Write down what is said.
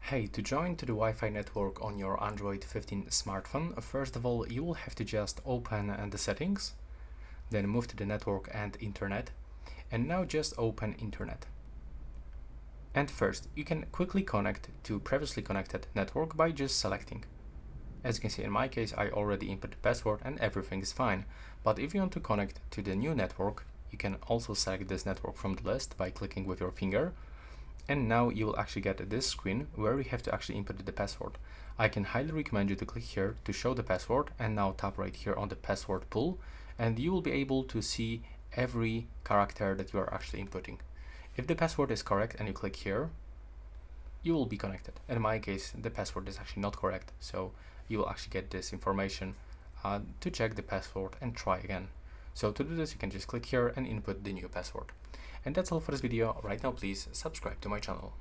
Hey, to join to the Wi-Fi network on your Android 15 smartphone, first of all, you will have to just open the settings, then move to the network and internet, and now just open internet. And first, you can quickly connect to previously connected network by just selecting. As you can see in my case, I already input the password and everything is fine. But if you want to connect to the new network, you can also select this network from the list by clicking with your finger. And now you will actually get this screen where you have to actually input the password. I can highly recommend you to click here to show the password and now tap right here on the password pool, and you will be able to see every character that you are actually inputting. If the password is correct and you click here, you will be connected. In my case, the password is actually not correct, so you will actually get this information to check the password and try again. So to do this, you can just click here and input the new password. And that's all for this video. Right now, please subscribe to my channel.